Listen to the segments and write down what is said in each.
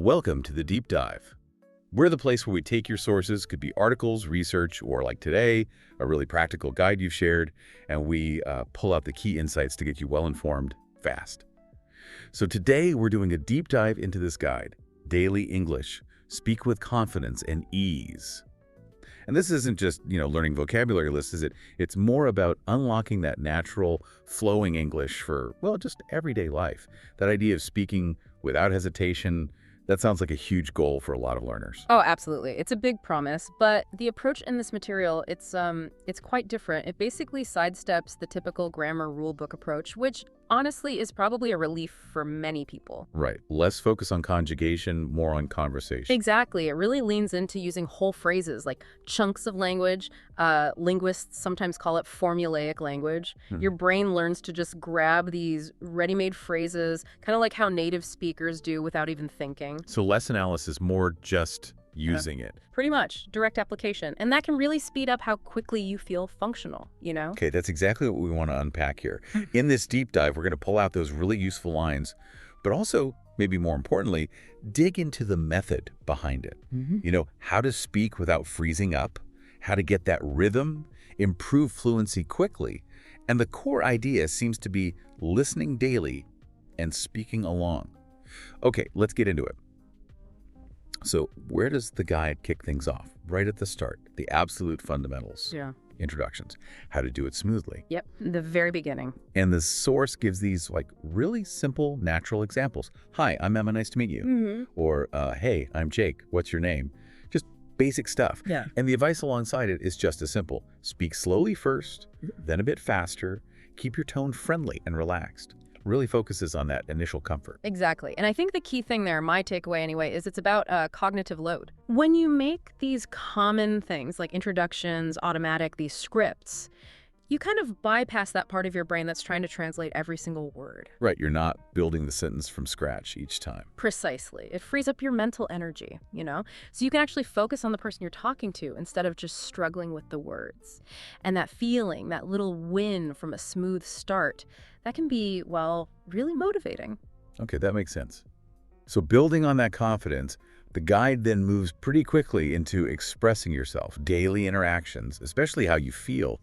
Welcome to the Deep Dive. We're the place where we take your sources, could be articles, research, or like today, a really practical guide you've shared, and we pull out the key insights to get you well-informed fast. So today, we're doing a deep dive into this guide, Daily English, Speak with Confidence and Ease. And this isn't just, learning vocabulary lists, is it? It's more about unlocking that natural, flowing English for, well, just everyday life. That idea of speaking without hesitation, that sounds like a huge goal for a lot of learners. Oh, absolutely. It's a big promise, but the approach in this material, it's quite different. It basically sidesteps the typical grammar rulebook approach, which honestly is probably a relief for many people. Right. Less focus on conjugation, more on conversation. Exactly. It really leans into using whole phrases like chunks of language. Linguists sometimes call it formulaic language. Your brain learns to just grab these ready-made phrases, kind of like how native speakers do without even thinking. So less analysis, more just using it. Pretty much. Direct application. And that can really speed up how quickly you feel functional, Okay, that's exactly what we want to unpack here. In this deep dive, we're going to pull out those really useful lines, but also, maybe more importantly, dig into the method behind it. How to speak without freezing up, how to get that rhythm, improve fluency quickly, and the core idea seems to be listening daily and speaking along. Okay, let's get into it. So where does the guide kick things off? Right at the start, the absolute fundamentals. Yeah. Introductions, how to do it smoothly. Yep, the very beginning. And the source gives these really simple, natural examples. Hi, I'm Emma, nice to meet you. Or, hey, I'm Jake, what's your name? Just basic stuff. Yeah. And the advice alongside it is just as simple. Speak slowly first, then a bit faster. Keep your tone friendly and relaxed. Really focuses on that initial comfort. Exactly. And I think the key thing there, my takeaway anyway, is it's about cognitive load. When you make these common things like introductions, automatic, these scripts, you kind of bypass that part of your brain that's trying to translate every single word. Right, you're not building the sentence from scratch each time. Precisely. It frees up your mental energy, So you can actually focus on the person you're talking to instead of just struggling with the words. And that feeling, that little win from a smooth start, that can be, well, really motivating. Okay, that makes sense. So building on that confidence, the guide then moves pretty quickly into expressing yourself, daily interactions, especially how you feel.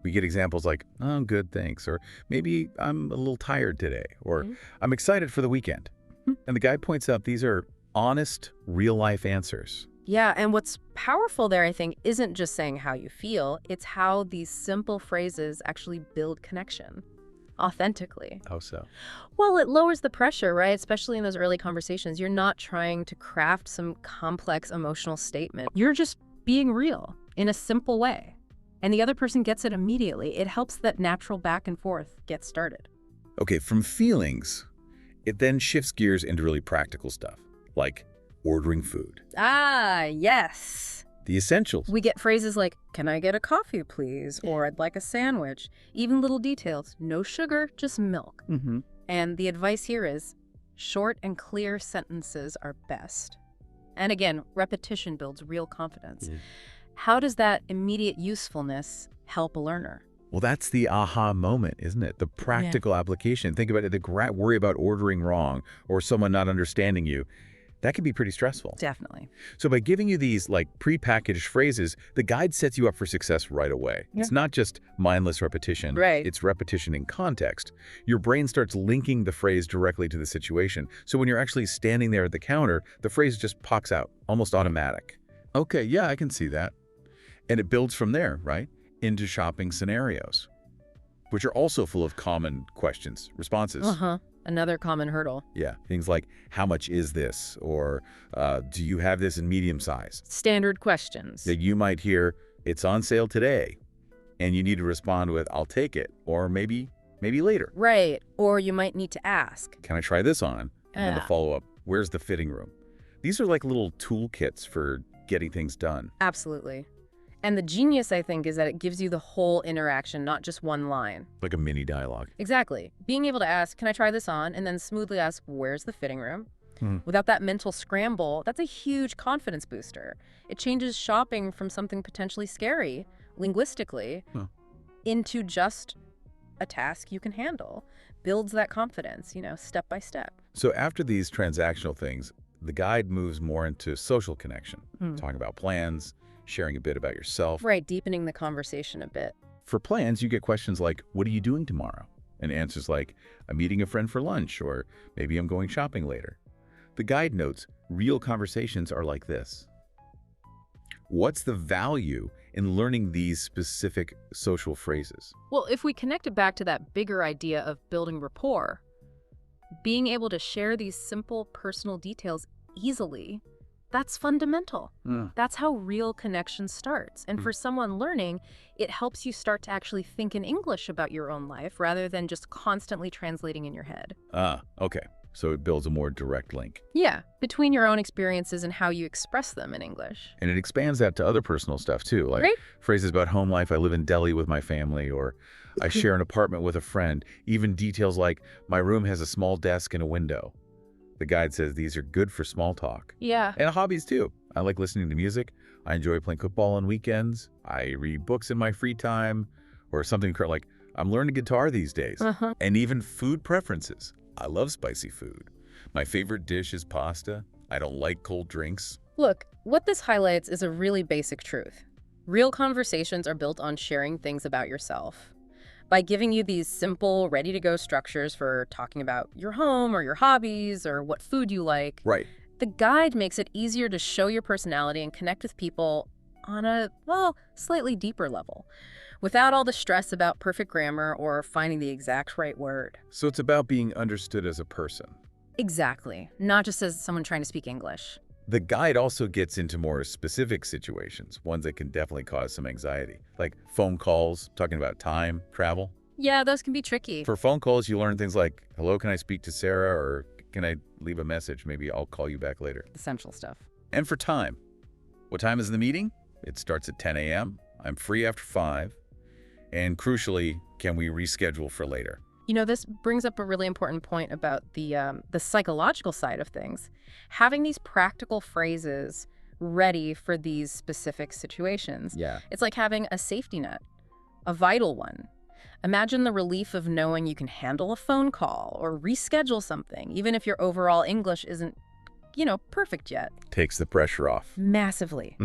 We get examples like, oh, I'm good, thanks, or maybe I'm a little tired today, or I'm excited for the weekend. And the guide points out these are honest, real-life answers. Yeah, and what's powerful there, I think, isn't just saying how you feel, it's how these simple phrases actually build connection. Authentically. How so? Well, it lowers the pressure, right? Especially in those early conversations. You're not trying to craft some complex emotional statement. You're just being real in a simple way. And the other person gets it immediately. It helps that natural back and forth get started. Okay, from feelings, it then shifts gears into really practical stuff, like ordering food. Ah, yes. The essentials. We get phrases like, can I get a coffee, please? Or I'd like a sandwich. Even little details. No sugar, just milk. And the advice here is, short and clear sentences are best. And again, repetition builds real confidence. How does that immediate usefulness help a learner? Well, that's the aha moment, isn't it? The practical application. Think about it, the worry about ordering wrong or someone not understanding you. That can be pretty stressful. Definitely. So by giving you these prepackaged phrases, the guide sets you up for success right away. Yeah. It's not just mindless repetition. Right. It's repetition in context. Your brain starts linking the phrase directly to the situation. So when you're actually standing there at the counter, the phrase just pops out, almost automatic. Okay, yeah, I can see that. And it builds from there, right, into shopping scenarios, which are also full of common questions, responses. Another common hurdle. Yeah, things like, how much is this? Or do you have this in medium size? Standard questions. That you might hear, it's on sale today. And you need to respond with, I'll take it. Or maybe later. Right. Or you might need to ask, can I try this on? And then the follow-up, where's the fitting room? These are like little toolkits for getting things done. Absolutely. And the genius, I think, is that it gives you the whole interaction, not just one line. Like a mini dialogue. Exactly. Being able to ask, can I try this on? And then smoothly ask, where's the fitting room? Without that mental scramble, that's a huge confidence booster. It changes shopping from something potentially scary, linguistically, into just a task you can handle. Builds that confidence, step by step. So after these transactional things, the guide moves more into social connection, Hmm. talking about plans, sharing a bit about yourself. Right, deepening the conversation a bit. For plans, you get questions like, what are you doing tomorrow? And answers like, I'm meeting a friend for lunch, or maybe I'm going shopping later. The guide notes, real conversations are like this. What's the value in learning these specific social phrases? Well, if we connect it back to that bigger idea of building rapport, being able to share these simple personal details easily, that's fundamental. That's how real connection starts. And for someone learning, it helps you start to actually think in English about your own life rather than just constantly translating in your head. Okay. So it builds a more direct link. Yeah, between your own experiences and how you express them in English. And it expands that to other personal stuff too, like Right. phrases about home life, I live in Delhi with my family, or I share an apartment with a friend. Even details like, my room has a small desk and a window. The guide says these are good for small talk. Yeah. And hobbies too. I like listening to music. I enjoy playing football on weekends. I read books in my free time. Or something like, I'm learning guitar these days. And even food preferences. I love spicy food. My favorite dish is pasta. I don't like cold drinks. Look, what this highlights is a really basic truth. Real conversations are built on sharing things about yourself. By giving you these simple, ready-to-go structures for talking about your home or your hobbies or what food you like, Right. the guide makes it easier to show your personality and connect with people on a, well, slightly deeper level, without all the stress about perfect grammar or finding the exact right word. So it's about being understood as a person. Exactly, not just as someone trying to speak English. The guide also gets into more specific situations, ones that can definitely cause some anxiety, like phone calls, talking about time, travel. Yeah, those can be tricky. For phone calls, you learn things like, hello, can I speak to Sarah? Or can I leave a message? Maybe I'll call you back later. Essential stuff. And for time, what time is the meeting? It starts at 10 a.m. I'm free after 5. And crucially, can we reschedule for later? You know, this brings up a really important point about the psychological side of things. Having these practical phrases ready for these specific situations. Yeah. It's like having a safety net, a vital one. Imagine the relief of knowing you can handle a phone call or reschedule something, even if your overall English isn't, perfect yet. Takes the pressure off. Massively.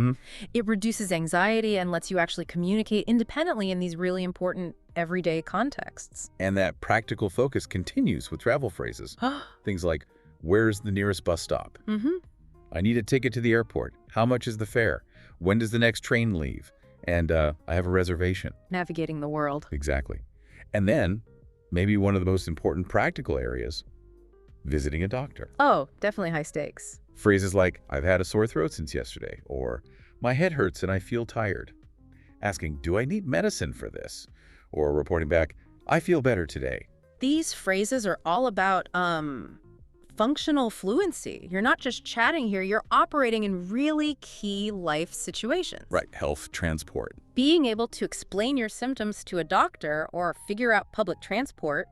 It reduces anxiety and lets you actually communicate independently in these really important everyday contexts. And that practical focus continues with travel phrases. Things like, where's the nearest bus stop? I need a ticket to the airport. How much is the fare? When does the next train leave? And I have a reservation. Navigating the world. Exactly. And then, maybe one of the most important practical areas, visiting a doctor. Oh, definitely high stakes. Phrases like, I've had a sore throat since yesterday, or my head hurts and I feel tired. Asking, do I need medicine for this? Or reporting back, I feel better today. These phrases are all about functional fluency. You're not just chatting here, you're operating in really key life situations. Right, health transport. Being able to explain your symptoms to a doctor or figure out public transport,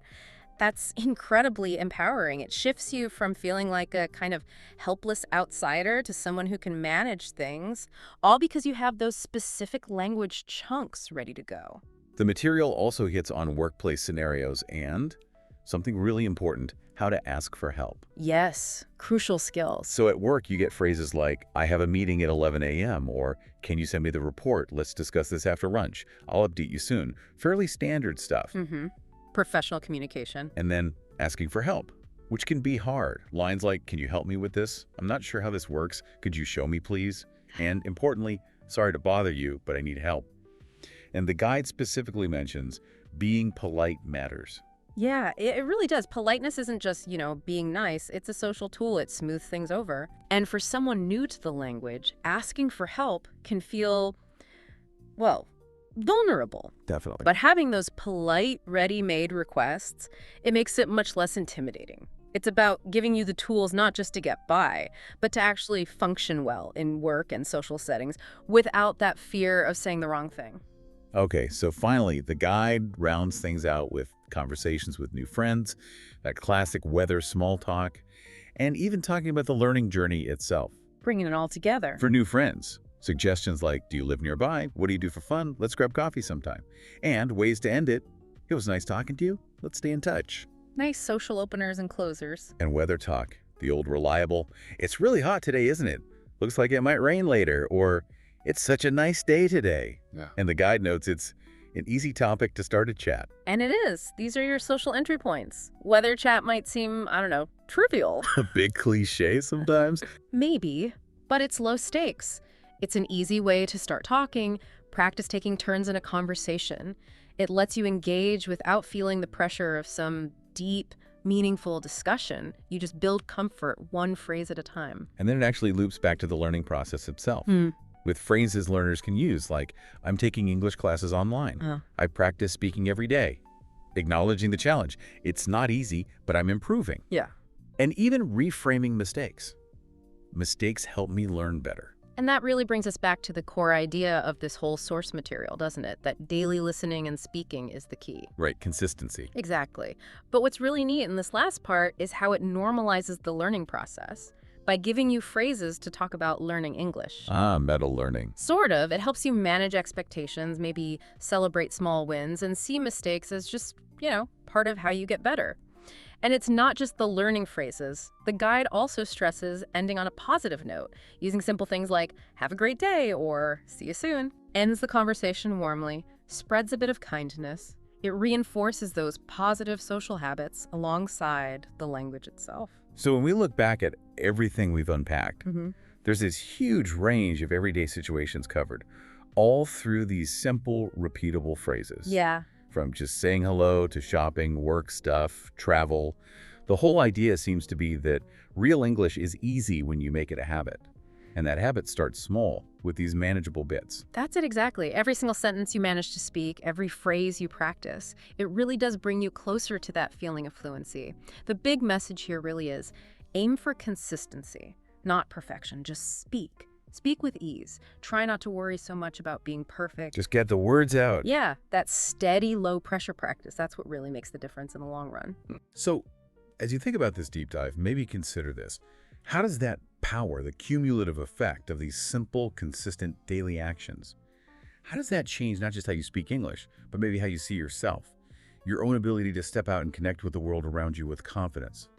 that's incredibly empowering. It shifts you from feeling like a kind of helpless outsider to someone who can manage things, all because you have those specific language chunks ready to go. The material also hits on workplace scenarios and, something really important, how to ask for help. Yes, crucial skills. So at work, you get phrases like, I have a meeting at 11 a.m., or can you send me the report? Let's discuss this after lunch. I'll update you soon. Fairly standard stuff. Professional communication. And then asking for help, which can be hard. Lines like, can you help me with this? I'm not sure how this works. Could you show me, please? And importantly, sorry to bother you, but I need help. And the guide specifically mentions being polite matters. Yeah, it really does. Politeness isn't just, being nice. It's a social tool. It smooths things over. And for someone new to the language, asking for help can feel, well, vulnerable. Definitely. But having those polite, ready-made requests, it makes it much less intimidating. It's about giving you the tools not just to get by, but to actually function well in work and social settings without that fear of saying the wrong thing. Okay, so finally, the guide rounds things out with conversations with new friends, that classic weather small talk, and even talking about the learning journey itself. Bringing it all together. For new friends, suggestions like, do you live nearby? What do you do for fun? Let's grab coffee sometime. And ways to end it. It was nice talking to you. Let's stay in touch. Nice social openers and closers. And weather talk. The old reliable, "It's really hot today, isn't it? Looks like it might rain later," or "It's such a nice day today." Yeah. And the guide notes it's an easy topic to start a chat. And it is. These are your social entry points. Whether chat might seem, I don't know, trivial. A big cliche sometimes. Maybe, but it's low stakes. It's an easy way to start talking, practice taking turns in a conversation. It lets you engage without feeling the pressure of some deep, meaningful discussion. You just build comfort one phrase at a time. And then it actually loops back to the learning process itself. Hmm. With phrases learners can use, like, "I'm taking English classes online. I practice speaking every day." Acknowledging the challenge. "It's not easy, but I'm improving." Yeah. And even reframing mistakes. "Mistakes help me learn better." And that really brings us back to the core idea of this whole source material, doesn't it? That daily listening and speaking is the key. Right, consistency. Exactly. But what's really neat in this last part is how it normalizes the learning process by giving you phrases to talk about learning English. Meta learning. Sort of. It helps you manage expectations, maybe celebrate small wins, and see mistakes as just, part of how you get better. And it's not just the learning phrases. The guide also stresses ending on a positive note, using simple things like, "Have a great day," or "See you soon." Ends the conversation warmly, spreads a bit of kindness. It reinforces those positive social habits alongside the language itself. So when we look back at everything we've unpacked, there's this huge range of everyday situations covered, all through these simple, repeatable phrases. Yeah. From just saying hello to shopping, work stuff, travel. The whole idea seems to be that real English is easy when you make it a habit. And that habit starts small with these manageable bits. That's it exactly. Every single sentence you manage to speak, every phrase you practice, it really does bring you closer to that feeling of fluency. The big message here really is aim for consistency, not perfection. Just speak. Speak with ease. Try not to worry so much about being perfect. Just get the words out. Yeah, that steady, low-pressure practice, that's what really makes the difference in the long run. So, as you think about this deep dive, maybe consider this. How does that power, the cumulative effect of these simple, consistent daily actions, how does that change not just how you speak English, but maybe how you see yourself, your own ability to step out and connect with the world around you with confidence?